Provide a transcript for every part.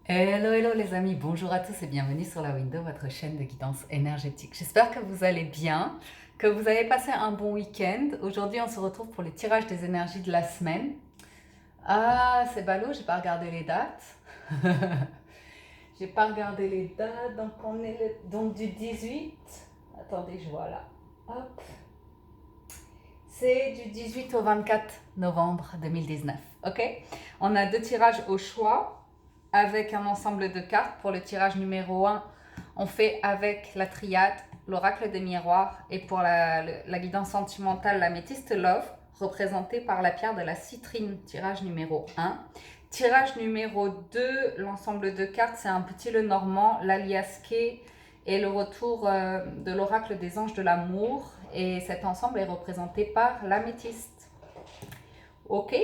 Hello, hello les amis, bonjour à tous et bienvenue sur la Window, votre chaîne de guidance énergétique. J'espère que vous allez bien, que vous avez passé un bon week-end. Aujourd'hui, on se retrouve pour le tirage des énergies de la semaine. Ah, c'est ballot, j'ai pas regardé les dates. J'ai pas regardé les dates, donc on est donc du 18. Attendez, je vois là. Hop. C'est du 18 au 24 novembre 2019, ok? On a deux tirages au choix avec un ensemble de cartes. Pour le tirage numéro 1, on fait avec la triade, l'oracle des miroirs, et pour la guidance sentimentale, l'améthyste love, représentée par la pierre de la citrine, tirage numéro 1. Tirage numéro 2, l'ensemble de cartes, c'est un petit le normand, l'aliasqué et le retour de l'oracle des anges de l'amour. Et cet ensemble est représenté par l'améthyste. Ok,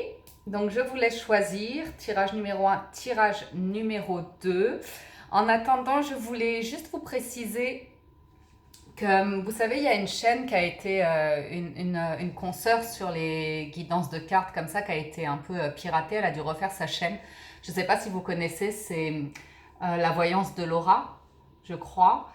donc je vous laisse choisir tirage numéro 1, tirage numéro 2. En attendant, je voulais juste vous préciser que, vous savez, il y a une chaîne qui a été une consoeur sur les guidances de cartes comme ça, qui a été un peu piratée. Elle a dû refaire sa chaîne. Je ne sais pas si vous connaissez, c'est la voyance de Laura, je crois.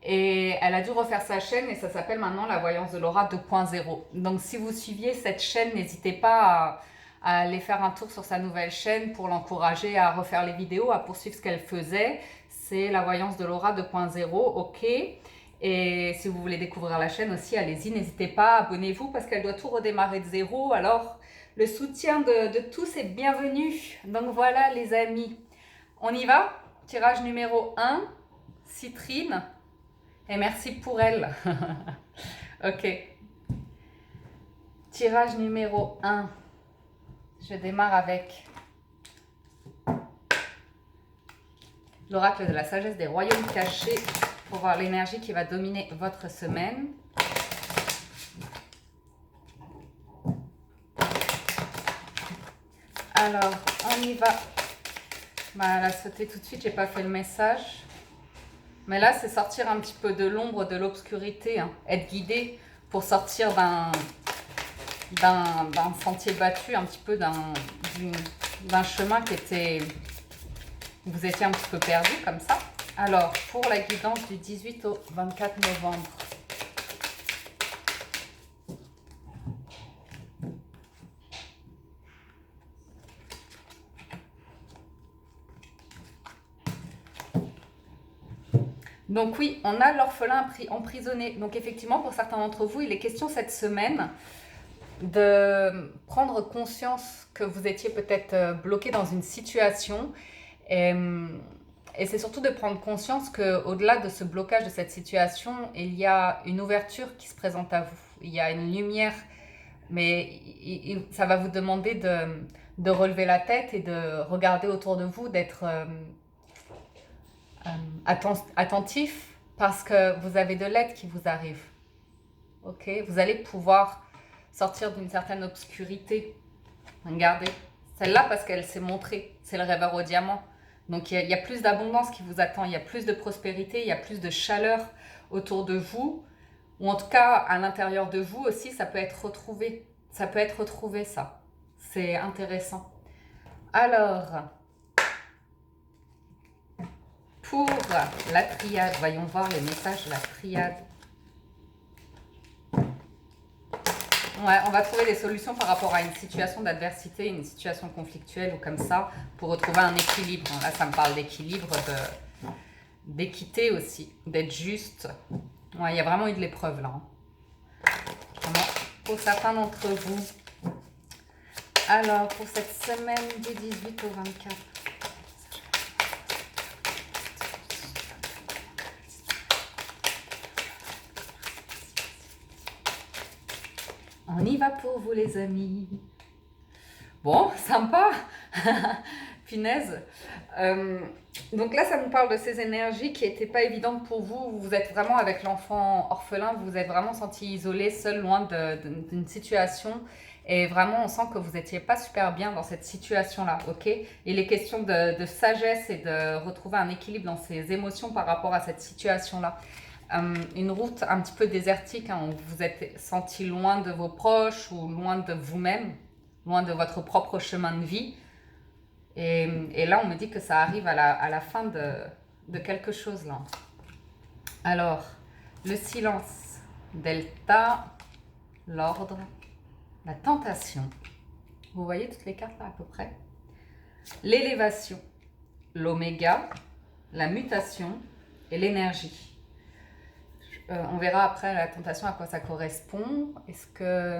Et elle a dû refaire sa chaîne et ça s'appelle maintenant la voyance de Laura 2.0. Donc si vous suiviez cette chaîne, n'hésitez pas à aller faire un tour sur sa nouvelle chaîne pour l'encourager à refaire les vidéos, à poursuivre ce qu'elle faisait. C'est la voyance de Laura 2.0, ok. Et si vous voulez découvrir la chaîne aussi, allez-y, n'hésitez pas, abonnez-vous parce qu'elle doit tout redémarrer de zéro. Alors le soutien de tous est bienvenu. Donc voilà les amis, on y va. Tirage numéro 1, Citrine. Et merci pour elle. Ok. Tirage numéro 1. Je démarre avec l'oracle de la sagesse des royaumes cachés pour voir l'énergie qui va dominer votre semaine. Alors, on y va. Bah, elle a sauté tout de suite, j'ai pas fait le message. Mais là, c'est sortir un petit peu de l'ombre, de l'obscurité, hein. Être guidé pour sortir d'un sentier battu, un petit peu d'un chemin qui était... Vous étiez un petit peu perdu comme ça. Alors, pour la guidance du 18 au 24 novembre. Donc oui, on a l'orphelin emprisonné. Donc effectivement, pour certains d'entre vous, il est question cette semaine de prendre conscience que vous étiez peut-être bloqué dans une situation. Et c'est surtout de prendre conscience qu'au-delà de ce blocage de cette situation, il y a une ouverture qui se présente à vous. Il y a une lumière, mais ça va vous demander de relever la tête et de regarder autour de vous, d'être attentif parce que vous avez de l'aide qui vous arrive. Ok, vous allez pouvoir sortir d'une certaine obscurité. Regardez, celle-là parce qu'elle s'est montrée, c'est le rêveur au diamant. Donc il y a plus d'abondance qui vous attend, il y a plus de prospérité, il y a plus de chaleur autour de vous, ou en tout cas à l'intérieur de vous aussi, ça peut être retrouvé. Ça peut être retrouvé, ça. C'est intéressant. Alors, pour la triade, voyons voir les messages de la triade. Ouais, on va trouver des solutions par rapport à une situation d'adversité, une situation conflictuelle ou comme ça, pour retrouver un équilibre. Là, ça me parle d'équilibre, d'équité aussi, d'être juste. Ouais, il y a vraiment eu de l'épreuve là. Vraiment, pour certains d'entre vous. Alors, pour cette semaine du 18 au 24. On y va pour vous les amis. Bon, sympa. Punaise. Donc là, ça nous parle de ces énergies qui n'étaient pas évidentes pour vous. Vous êtes vraiment avec l'enfant orphelin, vous vous êtes vraiment senti isolé, seul, loin d'une situation. Et vraiment, on sent que vous n'étiez pas super bien dans cette situation-là, ok? Il est question de sagesse et de retrouver un équilibre dans ses émotions par rapport à cette situation-là. Une route un petit peu désertique, hein, où vous êtes senti loin de vos proches ou loin de vous-même, loin de votre propre chemin de vie. Et là, on me dit que ça arrive à la fin de quelque chose, là. Alors, le silence, delta, l'ordre, la tentation. Vous voyez toutes les cartes là à peu près? L'élévation, l'oméga, la mutation et l'énergie. On verra après la tentation à quoi ça correspond. Est-ce que...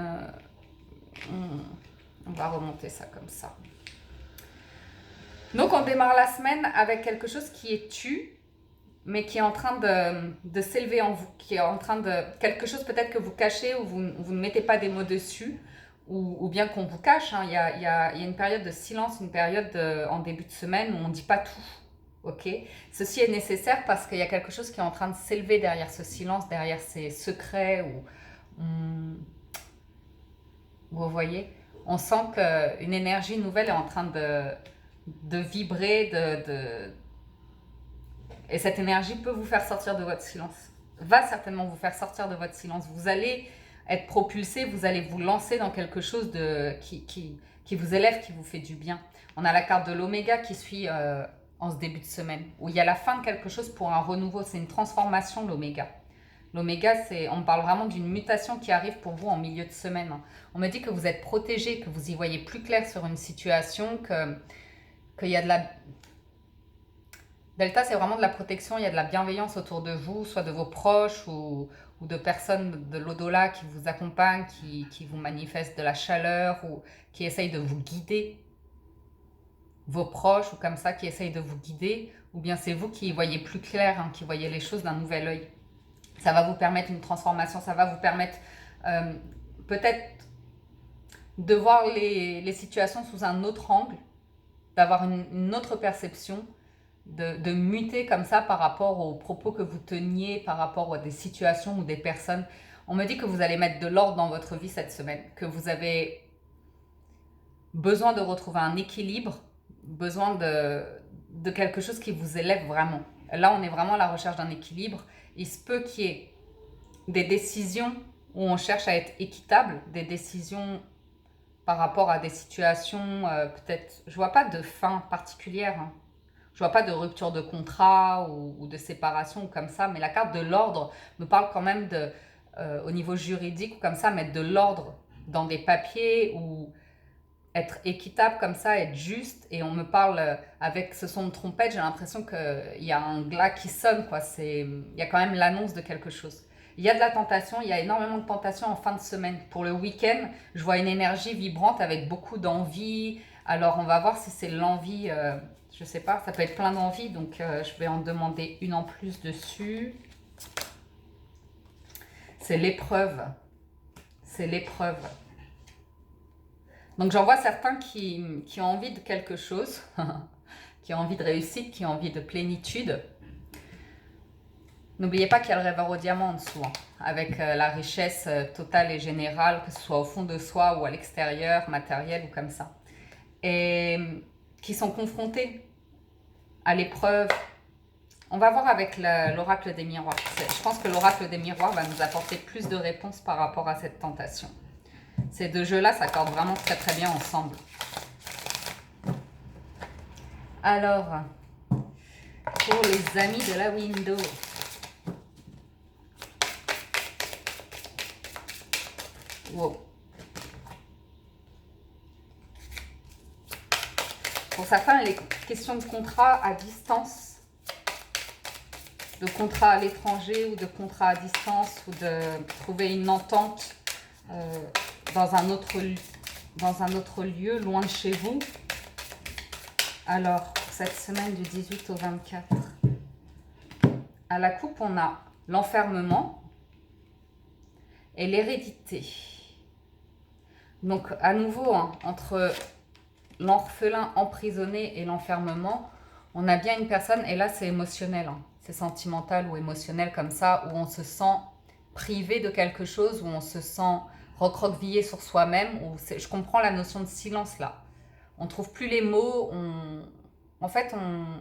on va remonter ça comme ça. Donc on démarre la semaine avec quelque chose qui est tu, mais qui est en train de s'élever en vous, qui est en train de... quelque chose peut-être que vous cachez ou vous ne mettez pas des mots dessus, ou bien qu'on vous cache. Hein. Il y a une période de silence, une période en début de semaine où on ne dit pas tout. Ok, ceci est nécessaire parce qu'il y a quelque chose qui est en train de s'élever derrière ce silence, derrière ces secrets. Vous voyez, on sent qu'une énergie nouvelle est en train de vibrer, et cette énergie peut vous faire sortir de votre silence, va certainement vous faire sortir de votre silence. Vous allez être propulsé, vous allez vous lancer dans quelque chose qui vous élève, qui vous fait du bien. On a la carte de l'oméga qui suit en ce début de semaine, où il y a la fin de quelque chose pour un renouveau. C'est une transformation, l'oméga. L'oméga, on parle vraiment d'une mutation qui arrive pour vous en milieu de semaine. On me dit que vous êtes protégé, que vous y voyez plus clair sur une situation, qu'il y a de la... Delta, c'est vraiment de la protection, il y a de la bienveillance autour de vous, soit de vos proches ou de personnes de l'au-delà qui vous accompagnent, qui vous manifestent de la chaleur ou qui essayent de vous guider. Vos proches ou comme ça qui essayent de vous guider, ou bien c'est vous qui y voyez plus clair, hein, qui voyez les choses d'un nouvel œil. Ça va vous permettre une transformation, ça va vous permettre peut-être de voir les situations sous un autre angle, d'avoir une autre perception, de muter comme ça par rapport aux propos que vous teniez, par rapport à des situations ou des personnes. On me dit que vous allez mettre de l'ordre dans votre vie cette semaine, que vous avez besoin de retrouver un équilibre, besoin de quelque chose qui vous élève vraiment. Là, on est vraiment à la recherche d'un équilibre. Il se peut qu'il y ait des décisions où on cherche à être équitable, des décisions par rapport à des situations, peut-être, je vois pas de fin particulière, hein. Je vois pas de rupture de contrat ou de séparation ou comme ça, mais la carte de l'ordre me parle quand même au niveau juridique ou comme ça, mettre de l'ordre dans des papiers ou être équitable comme ça, être juste. Et on me parle avec ce son de trompette, j'ai l'impression qu'il y a un glas qui sonne, quoi. Il y a quand même l'annonce de quelque chose. Il y a de la tentation, il y a énormément de tentation en fin de semaine. Pour le week-end, je vois une énergie vibrante avec beaucoup d'envie. Alors on va voir si c'est l'envie, je sais pas, ça peut être plein d'envie, donc je vais en demander une en plus dessus. C'est l'épreuve. C'est l'épreuve. Donc j'en vois certains qui ont envie de quelque chose, qui ont envie de réussite, qui ont envie de plénitude. N'oubliez pas qu'il y a le rêveur au diamant en dessous, hein, avec la richesse totale et générale, que ce soit au fond de soi ou à l'extérieur, matériel ou comme ça. Et qui sont confrontés à l'épreuve. On va voir avec l'oracle des miroirs. Je pense que l'oracle des miroirs va nous apporter plus de réponses par rapport à cette tentation. Ces deux jeux-là s'accordent vraiment très très bien ensemble. Alors, pour les amis de la window, wow. Pour certains, les questions de contrat à distance, de contrat à l'étranger ou de contrat à distance, ou de trouver une entente dans un autre lieu, loin de chez vous. Alors, cette semaine du 18 au 24, à la coupe, on a l'enfermement et l'hérédité. Donc, à nouveau, hein, entre l'orphelin emprisonné et l'enfermement, on a bien une personne, et là c'est émotionnel, hein, c'est sentimental ou émotionnel comme ça, où on se sent privé de quelque chose, où on se sent recroquevillé sur soi-même. Je comprends la notion de silence là. On ne trouve plus les mots, en fait,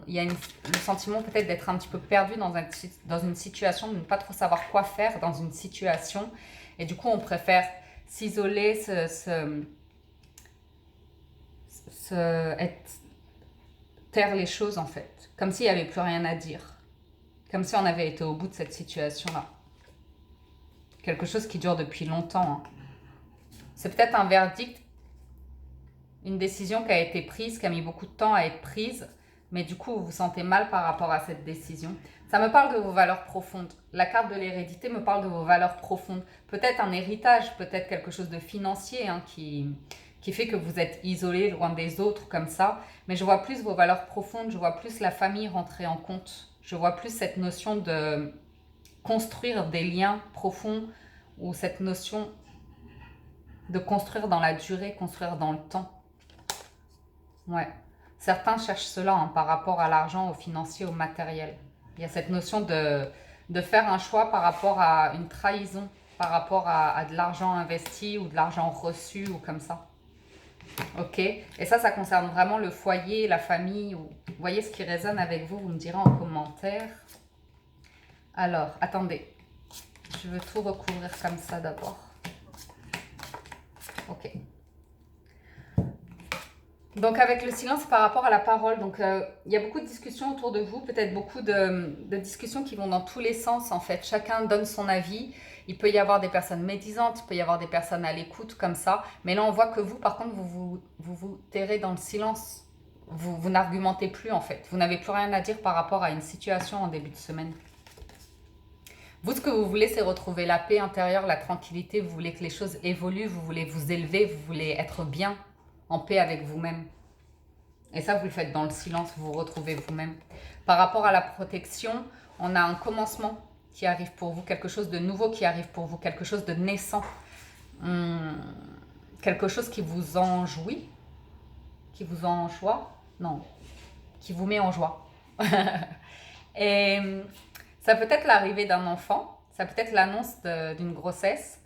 il y a le sentiment peut-être d'être un petit peu perdu dans une situation, de ne pas trop savoir quoi faire dans une situation, et du coup on préfère s'isoler, être taire les choses en fait, comme s'il n'y avait plus rien à dire, comme si on avait été au bout de cette situation-là. Quelque chose qui dure depuis longtemps. Hein. C'est peut-être un verdict, une décision qui a été prise, qui a mis beaucoup de temps à être prise, mais du coup vous vous sentez mal par rapport à cette décision. Ça me parle de vos valeurs profondes. La carte de l'hérédité me parle de vos valeurs profondes. Peut-être un héritage, peut-être quelque chose de financier hein, qui fait que vous êtes isolé, loin des autres, comme ça. Mais je vois plus vos valeurs profondes, je vois plus la famille rentrer en compte. Je vois plus cette notion de construire des liens profonds ou cette notion de construire dans la durée, construire dans le temps. Ouais. Certains cherchent cela hein, par rapport à l'argent, au financier, au matériel. Il y a cette notion de faire un choix par rapport à une trahison, par rapport à de l'argent investi ou de l'argent reçu ou comme ça. Ok. Et ça concerne vraiment le foyer, la famille. Ou... Vous voyez ce qui résonne avec vous, vous me direz en commentaire. Alors, attendez. Je veux tout recouvrir comme ça d'abord. Ok. Donc avec le silence par rapport à la parole, donc il y a beaucoup de discussions autour de vous, peut-être beaucoup de discussions qui vont dans tous les sens en fait. Chacun donne son avis. Il peut y avoir des personnes médisantes, il peut y avoir des personnes à l'écoute comme ça. Mais là on voit que vous par contre vous tairez dans le silence. Vous n'argumentez plus en fait. Vous n'avez plus rien à dire par rapport à une situation en début de semaine. Vous, ce que vous voulez, c'est retrouver la paix intérieure, la tranquillité. Vous voulez que les choses évoluent, vous voulez vous élever, vous voulez être bien, en paix avec vous-même. Et ça, vous le faites dans le silence, vous vous retrouvez vous-même. Par rapport à la protection, on a un commencement qui arrive pour vous, quelque chose de nouveau qui arrive pour vous, quelque chose de naissant. Quelque chose qui vous enjouit, qui vous enjoie, non, qui vous met en joie. Et ça peut être l'arrivée d'un enfant, ça peut être l'annonce d'une grossesse,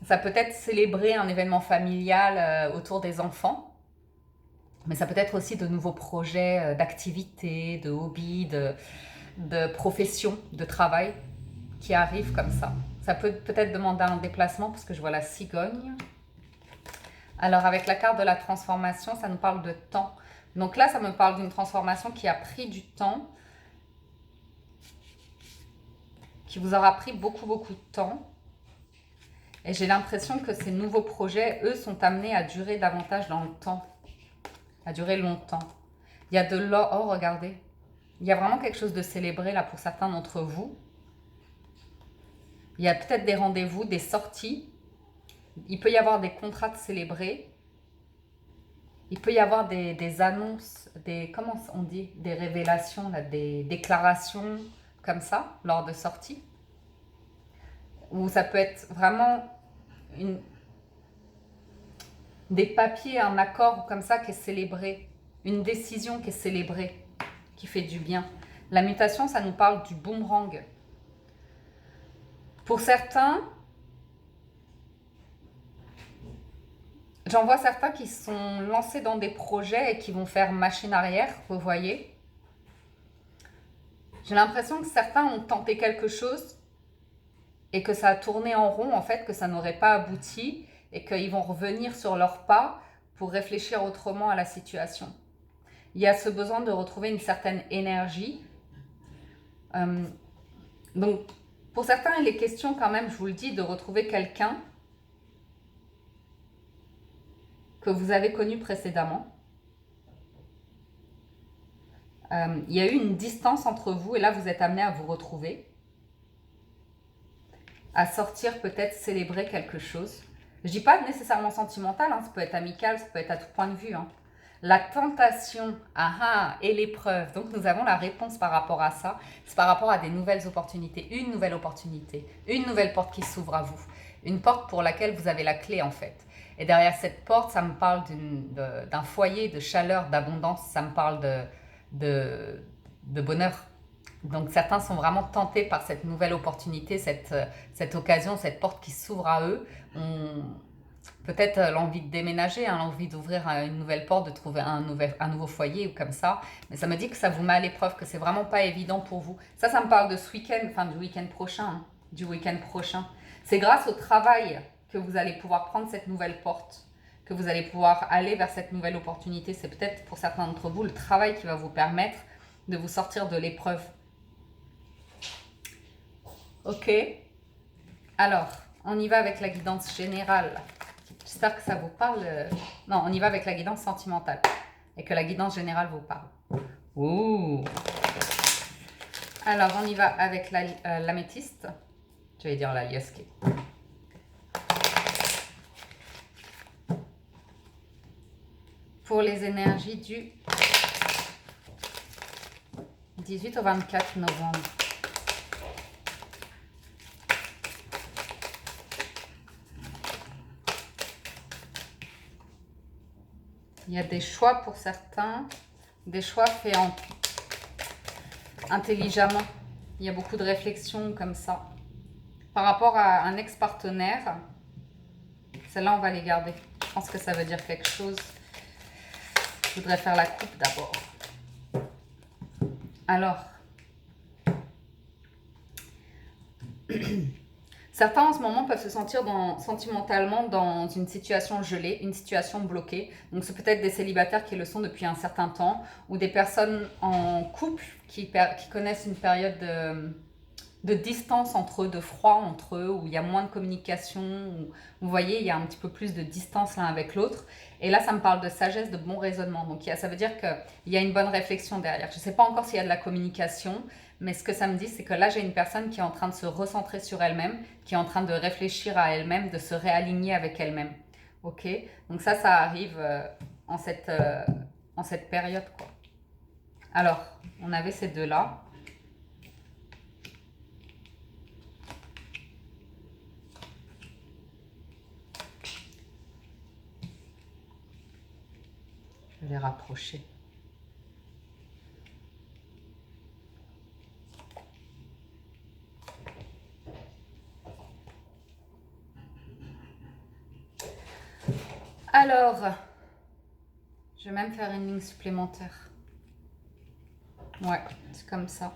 ça peut être célébrer un événement familial autour des enfants, mais ça peut être aussi de nouveaux projets d'activités, de hobbies, de profession, de travail qui arrivent comme ça. Ça peut peut-être demander un déplacement parce que je vois la cigogne. Alors avec la carte de la transformation, ça nous parle de temps. Donc là, ça me parle d'une transformation qui a pris du temps, qui vous aura pris beaucoup de temps. Et j'ai l'impression que ces nouveaux projets, eux, sont amenés à durer davantage dans le temps, à durer longtemps. Il y a de l'or, oh regardez, il y a vraiment quelque chose de célébré là pour certains d'entre vous. Il y a peut-être des rendez-vous, des sorties. Il peut y avoir des contrats de célébrer. Il peut y avoir des annonces, comment on dit, des révélations, là, des déclarations comme ça, lors de sorties. Ou ça peut être vraiment des papiers, un accord comme ça qui est célébré. Une décision qui est célébrée, qui fait du bien. La mutation, ça nous parle du boomerang. Pour certains, j'en vois certains qui sont lancés dans des projets et qui vont faire machine arrière, vous voyez. J'ai l'impression que certains ont tenté quelque chose et que ça a tourné en rond, en fait, que ça n'aurait pas abouti et qu'ils vont revenir sur leurs pas pour réfléchir autrement à la situation. Il y a ce besoin de retrouver une certaine énergie. Donc, pour certains, il est question quand même, je vous le dis, de retrouver quelqu'un que vous avez connu précédemment. Il y a eu une distance entre vous et là, vous êtes amené à vous retrouver. À sortir, peut-être célébrer quelque chose. Je dis pas nécessairement sentimental, hein, ça peut être amical, ça peut être à tout point de vue. Hein. La tentation, et l'épreuve. Donc nous avons la réponse par rapport à ça. C'est par rapport à des nouvelles opportunités, une nouvelle porte qui s'ouvre à vous. Une porte pour laquelle vous avez la clé en fait. Et derrière cette porte, ça me parle d'un foyer de chaleur, d'abondance, ça me parle de bonheur. Donc certains sont vraiment tentés par cette nouvelle opportunité, cette occasion, cette porte qui s'ouvre à eux. Peut-être l'envie de déménager, hein, l'envie d'ouvrir une nouvelle porte, de trouver un nouveau foyer ou comme ça. Mais ça me dit que ça vous met à l'épreuve, que c'est vraiment pas évident pour vous. Ça me parle de ce week-end, enfin du week-end prochain. Hein, du week-end prochain. C'est grâce au travail que vous allez pouvoir prendre cette nouvelle porte. que vous allez pouvoir aller vers cette nouvelle opportunité. C'est peut-être pour certains d'entre vous le travail qui va vous permettre de vous sortir de l'épreuve. Ok. Alors, on y va avec la guidance générale. J'espère que ça vous parle. Non, on y va avec la guidance sentimentale. Et que la guidance générale vous parle. Ouh. Alors, on y va avec l'améthyste. Je vais dire la Yosuke. Pour les énergies du 18 au 24 novembre. Il y a des choix pour certains, des choix faits intelligemment. Il y a beaucoup de réflexions comme ça. Par rapport à un ex-partenaire, celles-là, on va les garder. Je pense que ça veut dire quelque chose. Je voudrais faire la coupe d'abord. Alors, certains en ce moment peuvent se sentir sentimentalement dans une situation gelée, une situation bloquée. Donc, c'est peut-être des célibataires qui le sont depuis un certain temps ou des personnes en couple qui connaissent une période de distance entre eux, de froid entre eux, où il y a moins de communication, où, vous voyez, il y a un petit peu plus de distance l'un avec l'autre. Et là, ça me parle de sagesse, de bon raisonnement. Donc, ça veut dire qu'il y a une bonne réflexion derrière. Je ne sais pas encore s'il y a de la communication, mais ce que ça me dit, c'est que là, j'ai une personne qui est en train de se recentrer sur elle-même, qui est en train de réfléchir à elle-même, de se réaligner avec elle-même. Ok? Donc ça arrive en cette période, quoi. Alors, on avait ces deux-là. Je vais les rapprocher. Alors, je vais même faire une ligne supplémentaire. Ouais, c'est comme ça.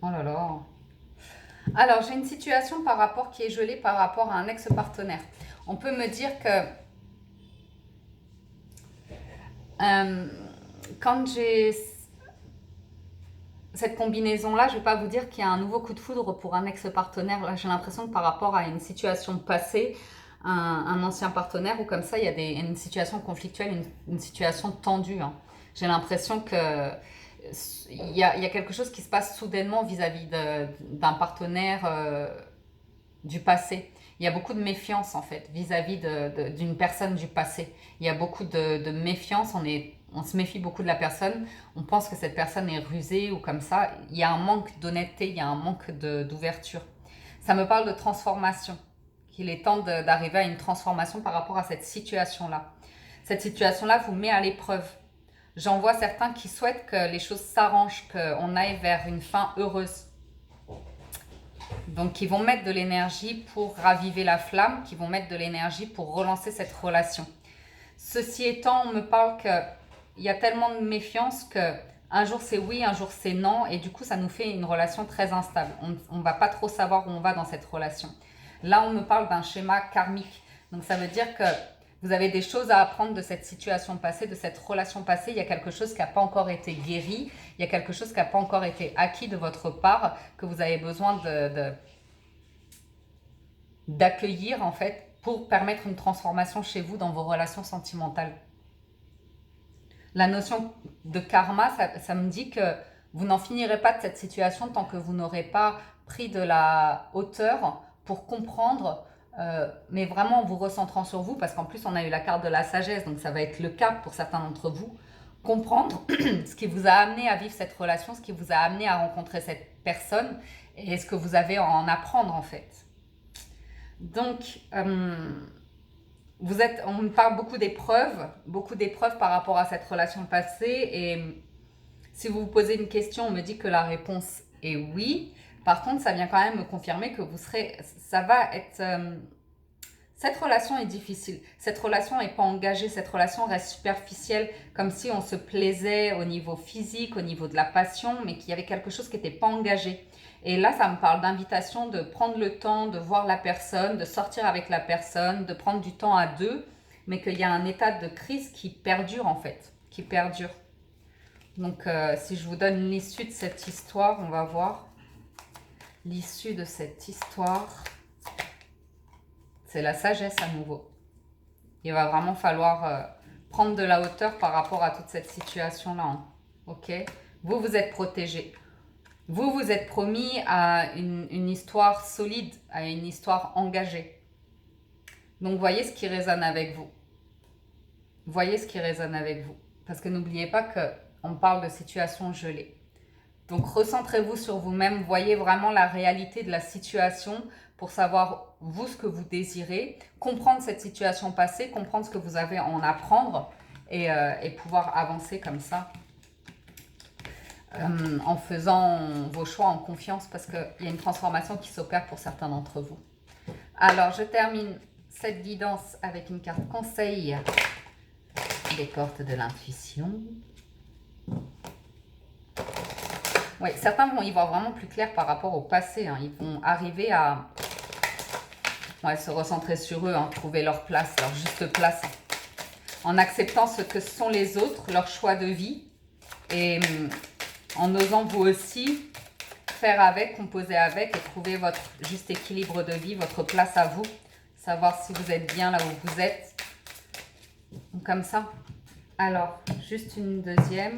Oh là là. Alors, j'ai une situation qui est gelée par rapport à un ex-partenaire. On peut me dire que quand j'ai cette combinaison-là, je ne vais pas vous dire qu'il y a un nouveau coup de foudre pour un ex-partenaire. Là, j'ai l'impression que par rapport à une situation passée, un ancien partenaire ou comme ça, il y a une situation conflictuelle, une situation tendue. Hein. J'ai l'impression que il y a quelque chose qui se passe soudainement vis-à-vis d'un partenaire du passé. Il y a beaucoup de méfiance en fait vis-à-vis d'une personne du passé. Il y a beaucoup de méfiance, on se méfie beaucoup de la personne, on pense que cette personne est rusée ou comme ça. Il y a un manque d'honnêteté, il y a un manque d'ouverture. Ça me parle de transformation, qu'il est temps d'arriver à une transformation par rapport à cette situation-là. Cette situation-là vous met à l'épreuve. J'en vois certains qui souhaitent que les choses s'arrangent, qu'on aille vers une fin heureuse. Donc, qui vont mettre de l'énergie pour raviver la flamme, qui vont mettre de l'énergie pour relancer cette relation. Ceci étant, on me parle qu'il y a tellement de méfiance que un jour c'est oui, un jour c'est non, et du coup ça nous fait une relation très instable. On ne va pas trop savoir où on va dans cette relation. Là, on me parle d'un schéma karmique. Donc, ça veut dire que vous avez des choses à apprendre de cette situation passée, de cette relation passée. Il y a quelque chose qui n'a pas encore été guéri. Il y a quelque chose qui n'a pas encore été acquis de votre part, que vous avez besoin d'accueillir en fait pour permettre une transformation chez vous dans vos relations sentimentales. La notion de karma, ça me dit que vous n'en finirez pas de cette situation tant que vous n'aurez pas pris de la hauteur pour comprendre mais vraiment en vous recentrant sur vous, parce qu'en plus on a eu la carte de la sagesse, donc ça va être le cas pour certains d'entre vous, comprendre ce qui vous a amené à vivre cette relation, ce qui vous a amené à rencontrer cette personne, et ce que vous avez à en apprendre en fait. Donc, on me parle beaucoup d'épreuves par rapport à cette relation passée, et si vous vous posez une question, on me dit que la réponse est oui. Par contre, ça vient quand même me confirmer que ça Cette relation est difficile. Cette relation n'est pas engagée. Cette relation reste superficielle, comme si on se plaisait au niveau physique, au niveau de la passion, mais qu'il y avait quelque chose qui n'était pas engagé. Et là, ça me parle d'invitation, de prendre le temps, de voir la personne, de sortir avec la personne, de prendre du temps à deux, mais qu'il y a un état de crise qui perdure en fait, qui perdure. Donc, si je vous donne l'issue de cette histoire, on va voir. L'issue de cette histoire, c'est la sagesse à nouveau. Il va vraiment falloir prendre de la hauteur par rapport à toute cette situation-là. Hein. Ok? Vous, vous êtes protégé. Vous, vous êtes promis à une histoire solide, à une histoire engagée. Donc, voyez ce qui résonne avec vous. Voyez ce qui résonne avec vous. Parce que n'oubliez pas qu'on parle de situation gelée. Donc, recentrez-vous sur vous-même. Voyez vraiment la réalité de la situation pour savoir, vous, ce que vous désirez. Comprendre cette situation passée, comprendre ce que vous avez à en apprendre et pouvoir avancer comme ça. En faisant vos choix en confiance parce qu'il y a une transformation qui s'opère pour certains d'entre vous. Alors, je termine cette guidance avec une carte conseil des portes de l'intuition. Oui, certains vont y voir vraiment plus clair par rapport au passé. Hein. Ils vont arriver à se recentrer sur eux, hein, trouver leur place, leur juste place, en acceptant ce que sont les autres, leur choix de vie, et en osant vous aussi faire avec, composer avec, et trouver votre juste équilibre de vie, votre place à vous, savoir si vous êtes bien là où vous êtes, comme ça. Alors, juste une deuxième,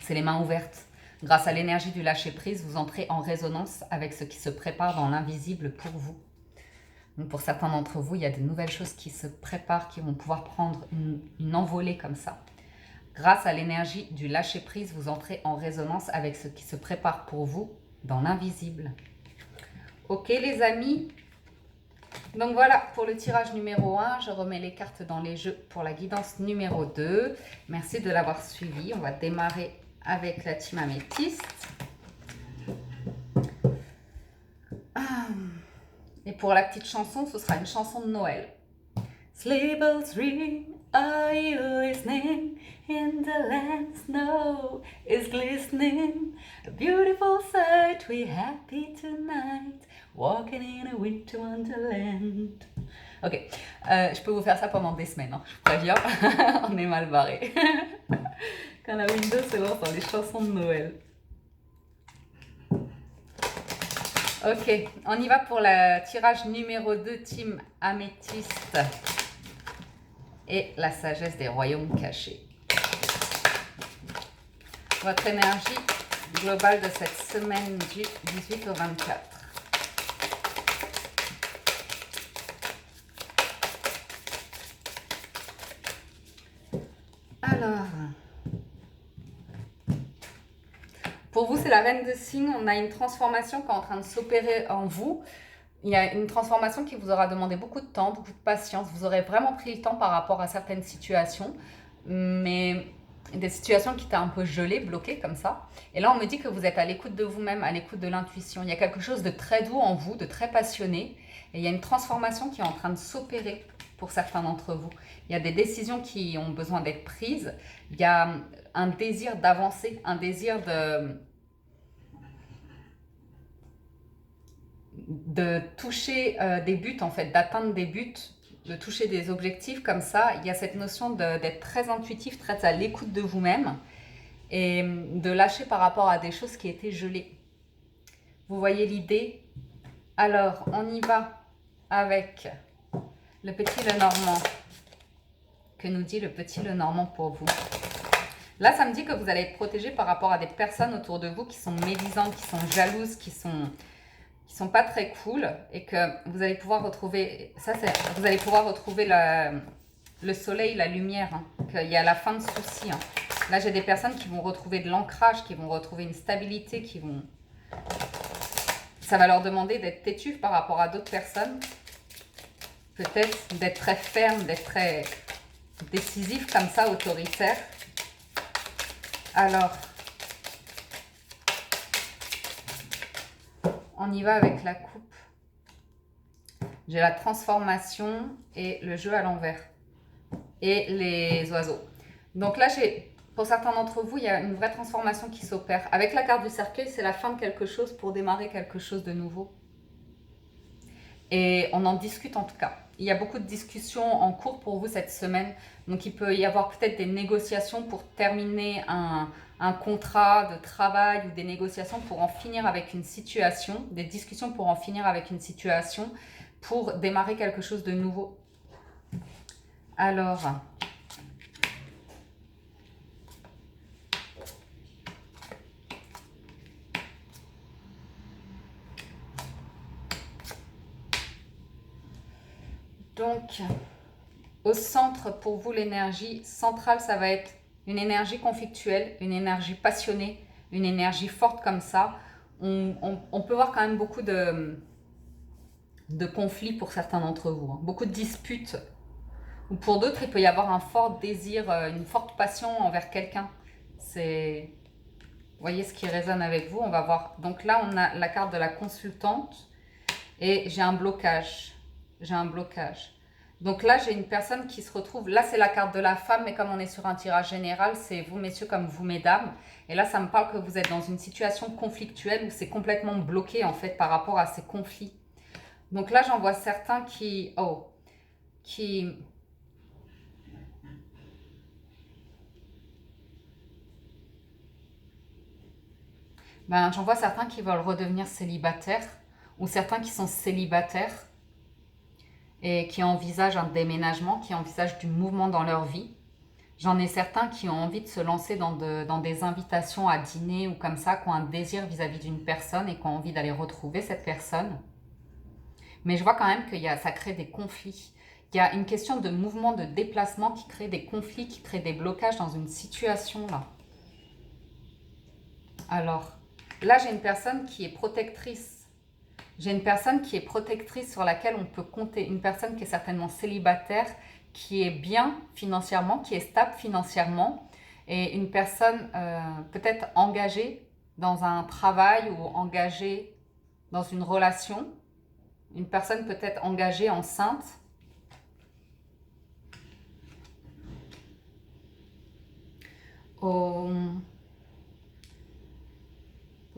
c'est les mains ouvertes. Grâce à l'énergie du lâcher-prise, vous entrez en résonance avec ce qui se prépare dans l'invisible pour vous. Donc pour certains d'entre vous, il y a de nouvelles choses qui se préparent, qui vont pouvoir prendre une envolée comme ça. Grâce à l'énergie du lâcher-prise, vous entrez en résonance avec ce qui se prépare pour vous dans l'invisible. Ok les amis? Donc voilà, pour le tirage numéro 1, je remets les cartes dans les jeux pour la guidance numéro 2. Merci de l'avoir suivi. On va démarrer avec la team améthyste. Et pour la petite chanson, ce sera une chanson de Noël. Sleigh bells ring, are you listening? In the land snow is glistening. A beautiful sight, we're happy tonight. Walking in a winter wonderland. Ok, je peux vous faire ça pendant des semaines, hein, je vous préviens. On est mal barré. Quand la Windows se lance dans les chansons de Noël. Ok, on y va pour le tirage numéro 2, team améthyste. Et la sagesse des royaumes cachés. Votre énergie globale de cette semaine du 18 au 24. Alors, pour vous, c'est la reine de cygne. On a une transformation qui est en train de s'opérer en vous. Il y a une transformation qui vous aura demandé beaucoup de temps, beaucoup de patience. Vous aurez vraiment pris le temps par rapport à certaines situations, mais des situations qui étaient un peu gelées, bloquées comme ça. Et là, on me dit que vous êtes à l'écoute de vous-même, à l'écoute de l'intuition. Il y a quelque chose de très doux en vous, de très passionné. Et il y a une transformation qui est en train de s'opérer pour certains d'entre vous. Il y a des décisions qui ont besoin d'être prises. Il y a un désir d'avancer, un désir de toucher des buts, en fait, d'atteindre des buts, de toucher des objectifs comme ça. Il y a cette notion d'être très intuitif, très à l'écoute de vous-même et de lâcher par rapport à des choses qui étaient gelées. Vous voyez l'idée? Alors, on y va avec le petit Lenormand. Que nous dit le petit Lenormand pour vous? Là, ça me dit que vous allez être protégé par rapport à des personnes autour de vous qui sont médisantes, qui sont jalouses, qui sont pas très cool, et que vous allez pouvoir retrouver, vous allez pouvoir retrouver le soleil, la lumière, hein, qu'il y a la fin de soucis. Hein. Là, j'ai des personnes qui vont retrouver de l'ancrage, qui vont retrouver une stabilité, ça va leur demander d'être têtus par rapport à d'autres personnes. Peut-être d'être très ferme, d'être très décisif comme ça, autoritaire. Alors, on y va avec la coupe. J'ai la transformation et le jeu à l'envers. Et les oiseaux. Donc là, pour certains d'entre vous, il y a une vraie transformation qui s'opère. Avec la carte du cercueil, c'est la fin de quelque chose pour démarrer quelque chose de nouveau. Et on en discute en tout cas. Il y a beaucoup de discussions en cours pour vous cette semaine. Donc il peut y avoir peut-être des négociations pour terminer un contrat de travail ou des négociations pour en finir avec une situation, des discussions pour en finir avec une situation, pour démarrer quelque chose de nouveau. Alors, donc, au centre, pour vous, l'énergie centrale, ça va être une énergie conflictuelle, une énergie passionnée, une énergie forte comme ça. On peut voir quand même beaucoup de conflits pour certains d'entre vous, hein. Beaucoup de disputes. Ou pour d'autres, il peut y avoir un fort désir, une forte passion envers quelqu'un. C'est... Vous voyez ce qui résonne avec vous, on va voir. Donc là, on a la carte de la consultante et j'ai un blocage. J'ai un blocage. Donc là, j'ai une personne qui se retrouve... Là, c'est la carte de la femme, mais comme on est sur un tirage général, c'est vous, messieurs, comme vous, mesdames. Et là, ça me parle que vous êtes dans une situation conflictuelle où c'est complètement bloqué, en fait, par rapport à ces conflits. Donc là, j'en vois certains qui... j'en vois certains qui veulent redevenir célibataires ou certains qui sont célibataires et qui envisagent un déménagement, qui envisagent du mouvement dans leur vie. J'en ai certains qui ont envie de se lancer dans des invitations à dîner ou comme ça, qui ont un désir vis-à-vis d'une personne et qui ont envie d'aller retrouver cette personne. Mais je vois quand même que ça crée des conflits. Il y a une question de mouvement, de déplacement qui crée des conflits, qui crée des blocages dans une situation là. Alors, là j'ai une personne qui est protectrice. J'ai une personne qui est protectrice sur laquelle on peut compter. Une personne qui est certainement célibataire, qui est bien financièrement, qui est stable financièrement. Et une personne peut-être engagée dans un travail ou engagée dans une relation. Une personne peut-être engagée, enceinte.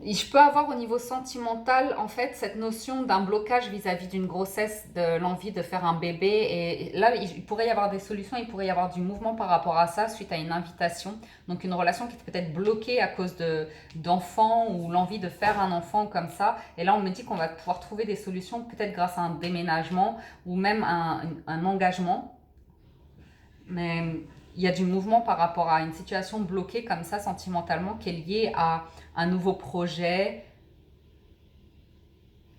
Je peux avoir au niveau sentimental, en fait, cette notion d'un blocage vis-à-vis d'une grossesse, de l'envie de faire un bébé. Et là, il pourrait y avoir des solutions, il pourrait y avoir du mouvement par rapport à ça suite à une invitation. Donc une relation qui est peut-être bloquée à cause d'enfants ou l'envie de faire un enfant comme ça. Et là, on me dit qu'on va pouvoir trouver des solutions peut-être grâce à un déménagement ou même un engagement. Mais il y a du mouvement par rapport à une situation bloquée comme ça sentimentalement qui est liée à un nouveau projet.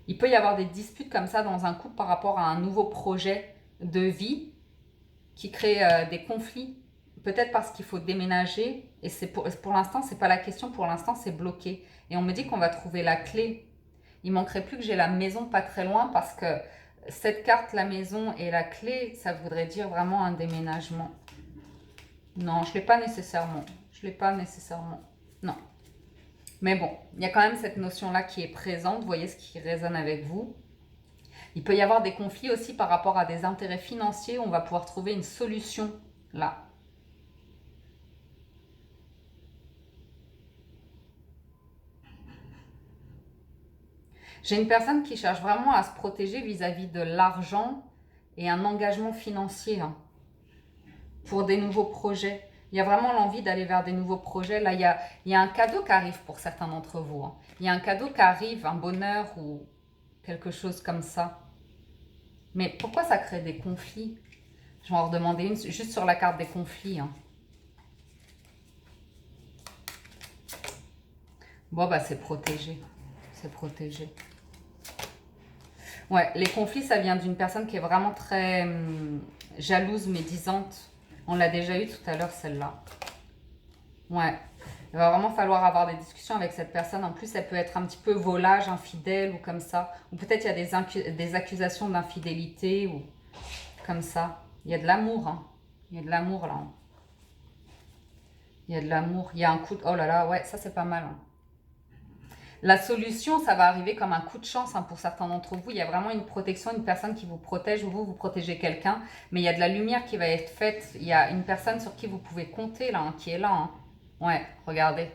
Il peut y avoir des disputes comme ça dans un couple par rapport à un nouveau projet de vie qui crée des conflits. Peut-être parce qu'il faut déménager et pour l'instant, c'est pas la question. Pour l'instant, c'est bloqué. Et on me dit qu'on va trouver la clé. Il manquerait plus que j'ai la maison pas très loin parce que cette carte, la maison et la clé, ça voudrait dire vraiment un déménagement. Non, je ne l'ai pas nécessairement. Je ne l'ai pas nécessairement. Non. Mais bon, il y a quand même cette notion-là qui est présente. Vous voyez ce qui résonne avec vous. Il peut y avoir des conflits aussi par rapport à des intérêts financiers. On va pouvoir trouver une solution là. J'ai une personne qui cherche vraiment à se protéger vis-à-vis de l'argent et un engagement financier pour des nouveaux projets. Il y a vraiment l'envie d'aller vers des nouveaux projets. Là, il y a un cadeau qui arrive pour certains d'entre vous. Il y a un cadeau qui arrive, un bonheur ou quelque chose comme ça. Mais pourquoi ça crée des conflits? Je vais en redemander une juste sur la carte des conflits. Bon, bah c'est protégé. C'est protégé. Ouais, les conflits, ça vient d'une personne qui est vraiment très jalouse, médisante. On l'a déjà eu tout à l'heure, celle-là. Ouais. Il va vraiment falloir avoir des discussions avec cette personne. En plus, elle peut être un petit peu volage, infidèle ou comme ça. Ou peut-être il y a des accusations d'infidélité ou comme ça. Il y a de l'amour. Il y a de l'amour là. Il y a de l'amour. Il y a un coup de... Oh là là, ouais, ça c'est pas mal. La solution, ça va arriver comme un coup de chance hein, pour certains d'entre vous. Il y a vraiment une protection, une personne qui vous protège ou vous protégez quelqu'un. Mais il y a de la lumière qui va être faite. Il y a une personne sur qui vous pouvez compter là, hein, qui est là. Hein. Ouais, regardez.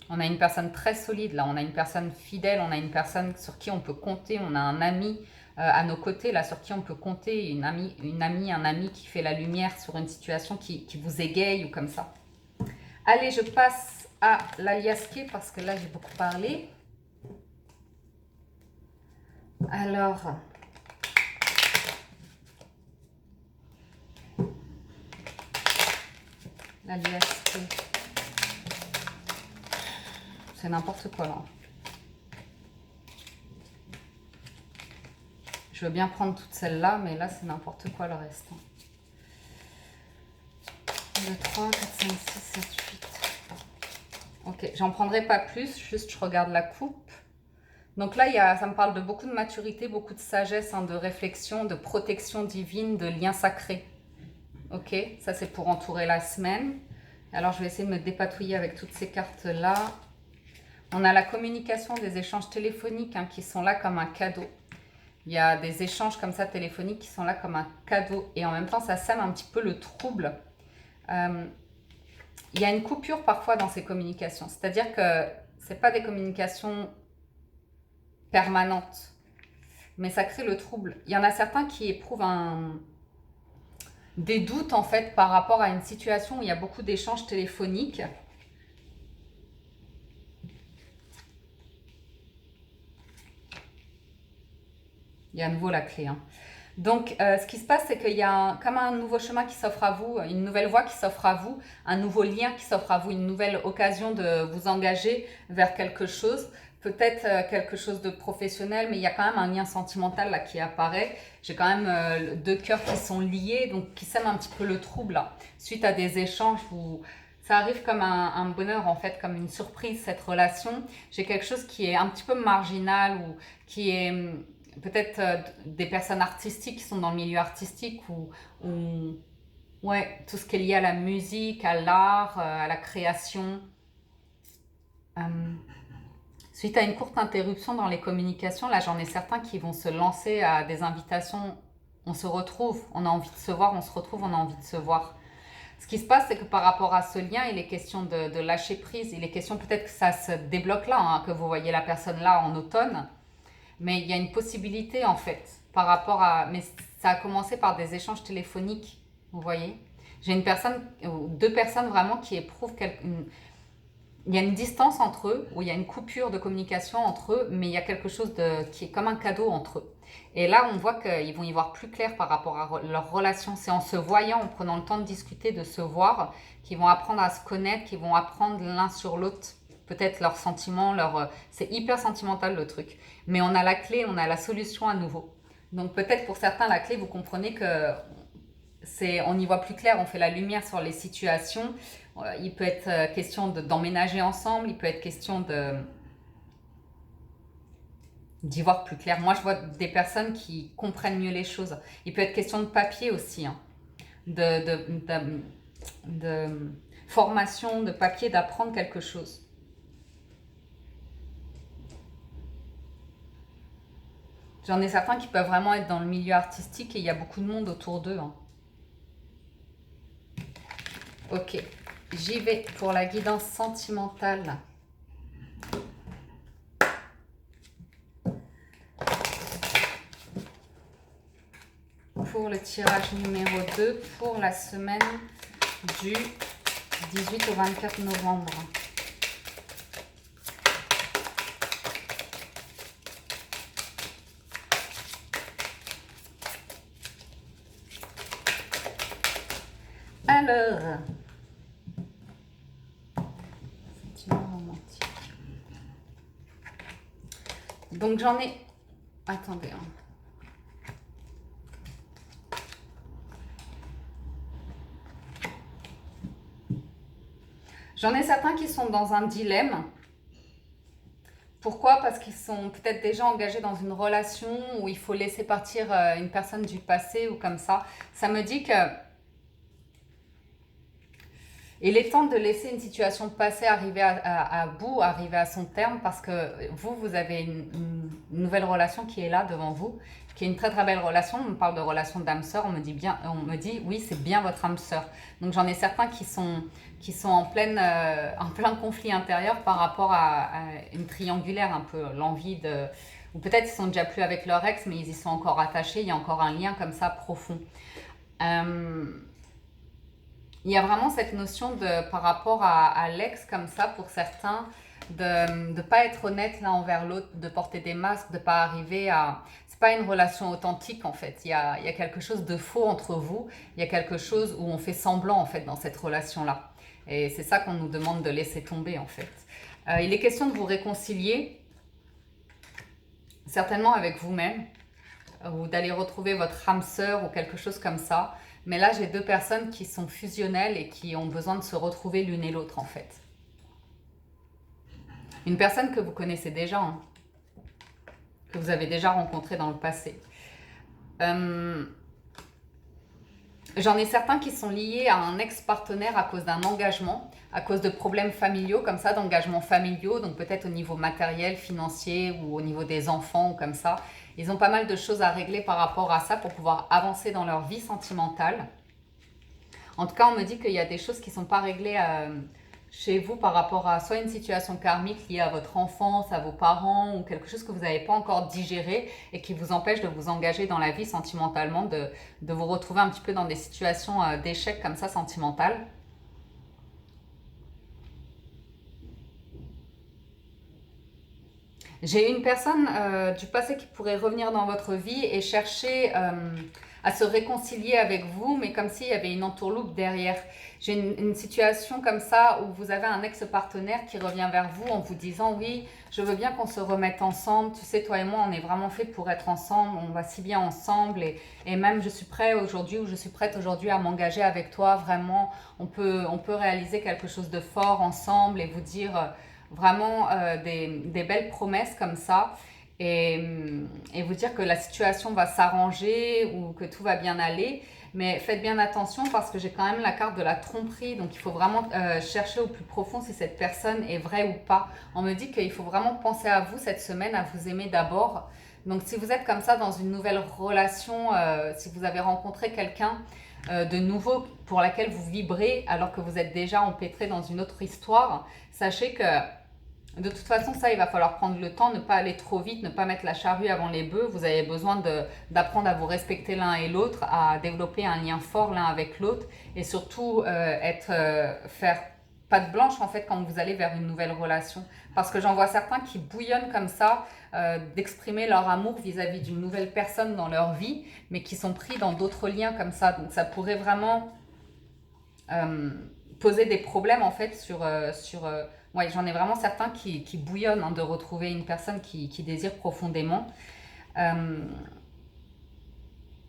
On a une personne très solide là. On a une personne fidèle. On a une personne sur qui on peut compter. On a un ami à nos côtés là sur qui on peut compter. Un ami qui fait la lumière sur une situation qui vous égaye ou comme ça. Allez, je passe à l'aliasqué parce que là j'ai beaucoup parlé. Alors, l'aliasqué, c'est n'importe quoi là. Je veux bien prendre toutes celles-là, mais là c'est n'importe quoi le reste. 2, 3, 4, 5, 6, 7, 8. Ok, j'en prendrai pas plus, juste je regarde la coupe. Donc là, ça me parle de beaucoup de maturité, beaucoup de sagesse, hein, de réflexion, de protection divine, de lien sacré. Ok, ça c'est pour entourer la semaine. Alors je vais essayer de me dépatouiller avec toutes ces cartes-là. On a la communication, des échanges téléphoniques hein, qui sont là comme un cadeau. Il y a des échanges comme ça téléphoniques qui sont là comme un cadeau. Et en même temps, ça sème un petit peu le trouble. Il y a une coupure parfois dans ces communications. C'est-à-dire que ce n'est pas des communications permanentes, mais ça crée le trouble. Il y en a certains qui éprouvent des doutes en fait par rapport à une situation où il y a beaucoup d'échanges téléphoniques. Il y a à nouveau la clé. Hein. Donc, ce qui se passe, c'est qu'il y a comme un nouveau chemin qui s'offre à vous, une nouvelle voie qui s'offre à vous, un nouveau lien qui s'offre à vous, une nouvelle occasion de vous engager vers quelque chose, peut-être quelque chose de professionnel, mais il y a quand même un lien sentimental là qui apparaît. J'ai quand même deux cœurs qui sont liés, donc qui sèment un petit peu le trouble là, suite à des échanges où ça arrive comme un bonheur en fait, comme une surprise cette relation. J'ai quelque chose qui est un petit peu marginal ou qui est peut-être des personnes artistiques qui sont dans le milieu artistique ou ouais, tout ce qui est lié à la musique, à l'art, à la création. Suite à une courte interruption dans les communications, là j'en ai certains qui vont se lancer à des invitations. On se retrouve, on a envie de se voir, on se retrouve, on a envie de se voir. Ce qui se passe, c'est que par rapport à ce lien, il est question de lâcher prise. Il est question peut-être que ça se débloque là, hein, que vous voyez la personne là en automne. Mais il y a une possibilité en fait par rapport à... Mais ça a commencé par des échanges téléphoniques, vous voyez. J'ai une personne, ou deux personnes vraiment qui éprouvent il y a une distance entre eux, où il y a une coupure de communication entre eux, mais il y a quelque chose qui est comme un cadeau entre eux. Et là, on voit qu'ils vont y voir plus clair par rapport à leur relation. C'est en se voyant, en prenant le temps de discuter, de se voir, qu'ils vont apprendre à se connaître, qu'ils vont apprendre l'un sur l'autre peut-être leurs sentiments, c'est hyper sentimental le truc. Mais on a la clé, on a la solution à nouveau. Donc peut-être pour certains, la clé, vous comprenez que on y voit plus clair, on fait la lumière sur les situations. Il peut être question d'emménager ensemble, il peut être question d'y voir plus clair. Moi, je vois des personnes qui comprennent mieux les choses. Il peut être question de papier aussi, hein. de formation, de papier, d'apprendre quelque chose. J'en ai certains qui peuvent vraiment être dans le milieu artistique et il y a beaucoup de monde autour d'eux. Hein. Ok, j'y vais pour la guidance sentimentale. Pour le tirage numéro 2 pour la semaine du 18 au 24 novembre. Alors, sentiment romantique. Donc j'en ai... Attendez. Hein. J'en ai certains qui sont dans un dilemme. Pourquoi? Parce qu'ils sont peut-être déjà engagés dans une relation où il faut laisser partir une personne du passé ou comme ça. Ça me dit que Il est temps de laisser une situation passée arriver à bout, arriver à son terme, parce que vous avez une nouvelle relation qui est là devant vous, qui est une très très belle relation. On me parle de relation d'âme sœur, on me dit oui, c'est bien votre âme sœur. Donc j'en ai certains qui sont en plein conflit intérieur par rapport à une triangulaire un peu, l'envie de... Ou peut-être ils sont déjà plus avec leur ex, mais ils y sont encore attachés, il y a encore un lien comme ça profond. Il y a vraiment cette notion de, par rapport à l'ex comme ça, pour certains, de ne pas être honnête l'un envers l'autre, de porter des masques, de ne pas arriver à... C'est pas une relation authentique en fait, il y a quelque chose de faux entre vous, il y a quelque chose où on fait semblant en fait dans cette relation-là. Et c'est ça qu'on nous demande de laisser tomber en fait. Il est question de vous réconcilier, certainement avec vous-même, ou d'aller retrouver votre âme sœur ou quelque chose comme ça. Mais là, j'ai deux personnes qui sont fusionnelles et qui ont besoin de se retrouver l'une et l'autre, en fait. Une personne que vous connaissez déjà, hein, que vous avez déjà rencontrée dans le passé. J'en ai certains qui sont liés à un ex-partenaire à cause d'un engagement, à cause de problèmes familiaux, comme ça, d'engagements familiaux, donc peut-être au niveau matériel, financier ou au niveau des enfants ou comme ça. Ils ont pas mal de choses à régler par rapport à ça pour pouvoir avancer dans leur vie sentimentale. En tout cas, on me dit qu'il y a des choses qui ne sont pas réglées chez vous par rapport à soit une situation karmique liée à votre enfance, à vos parents, ou quelque chose que vous n'avez pas encore digéré et qui vous empêche de vous engager dans la vie sentimentalement, de vous retrouver un petit peu dans des situations d'échec comme ça sentimentales. J'ai une personne du passé qui pourrait revenir dans votre vie et chercher à se réconcilier avec vous, mais comme s'il y avait une entourloupe derrière. J'ai une situation comme ça où vous avez un ex-partenaire qui revient vers vous en vous disant « Oui, je veux bien qu'on se remette ensemble. Tu sais, toi et moi, on est vraiment fait pour être ensemble. On va si bien ensemble. Et même, je suis prêt aujourd'hui ou je suis prête aujourd'hui à m'engager avec toi. Vraiment, on peut réaliser quelque chose de fort ensemble et vous dire... vraiment des belles promesses comme ça et vous dire que la situation va s'arranger ou que tout va bien aller. Mais faites bien attention parce que j'ai quand même la carte de la tromperie, donc il faut vraiment chercher au plus profond si cette personne est vraie ou pas. On me dit qu'il faut vraiment penser à vous cette semaine, à vous aimer d'abord. Donc si vous êtes comme ça dans une nouvelle relation, si vous avez rencontré quelqu'un de nouveau pour laquelle vous vibrez alors que vous êtes déjà empêtré dans une autre histoire, sachez que de toute façon, ça, il va falloir prendre le temps, ne pas aller trop vite, ne pas mettre la charrue avant les bœufs. Vous avez besoin d'apprendre à vous respecter l'un et l'autre, à développer un lien fort l'un avec l'autre et surtout faire patte blanche en fait quand vous allez vers une nouvelle relation. Parce que j'en vois certains qui bouillonnent comme ça, d'exprimer leur amour vis-à-vis d'une nouvelle personne dans leur vie, mais qui sont pris dans d'autres liens comme ça. Donc ça pourrait vraiment poser des problèmes en fait ouais, j'en ai vraiment certains qui bouillonnent hein, de retrouver une personne qui désire profondément.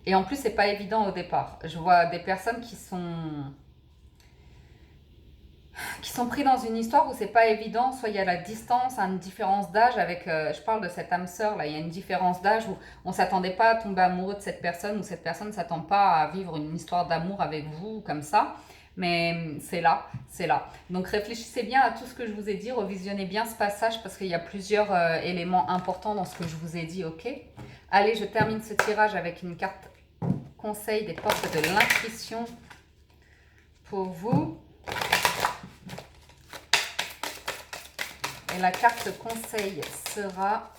Et en plus, c'est pas évident au départ. Je vois des personnes qui sont pris dans une histoire où c'est pas évident. Soit il y a la distance, une différence d'âge avec... je parle de cette âme sœur, là, il y a une différence d'âge où on s'attendait pas à tomber amoureux de cette personne, ou cette personne ne s'attend pas à vivre une histoire d'amour avec vous, comme ça. Mais c'est là, c'est là. Donc réfléchissez bien à tout ce que je vous ai dit, revisionnez bien ce passage parce qu'il y a plusieurs éléments importants dans ce que je vous ai dit, ok? Allez, je termine ce tirage avec une carte conseil des portes de l'intuition pour vous. Et la carte conseil sera...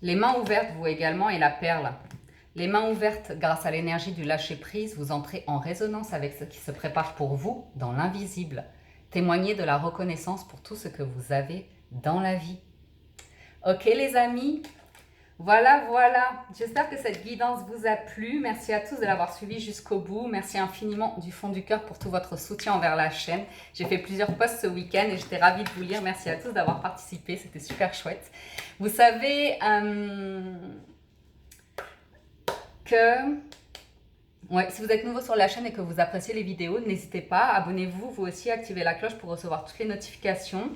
les mains ouvertes, vous également, et la perle. Les mains ouvertes, grâce à l'énergie du lâcher-prise, vous entrez en résonance avec ce qui se prépare pour vous dans l'invisible. Témoignez de la reconnaissance pour tout ce que vous avez dans la vie. Ok les amis, voilà. J'espère que cette guidance vous a plu. Merci à tous de l'avoir suivi jusqu'au bout. Merci infiniment du fond du cœur pour tout votre soutien envers la chaîne. J'ai fait plusieurs posts ce week-end et j'étais ravie de vous lire. Merci à tous d'avoir participé, c'était super chouette. Vous savez ouais, si vous êtes nouveau sur la chaîne et que vous appréciez les vidéos, n'hésitez pas, abonnez-vous, vous aussi, activez la cloche pour recevoir toutes les notifications.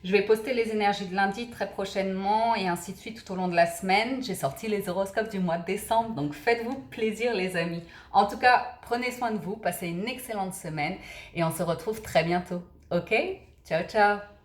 Je vais poster les énergies de lundi très prochainement et ainsi de suite tout au long de la semaine. J'ai sorti les horoscopes du mois de décembre, donc faites-vous plaisir les amis. En tout cas, prenez soin de vous, passez une excellente semaine et on se retrouve très bientôt. Ok? Ciao, ciao!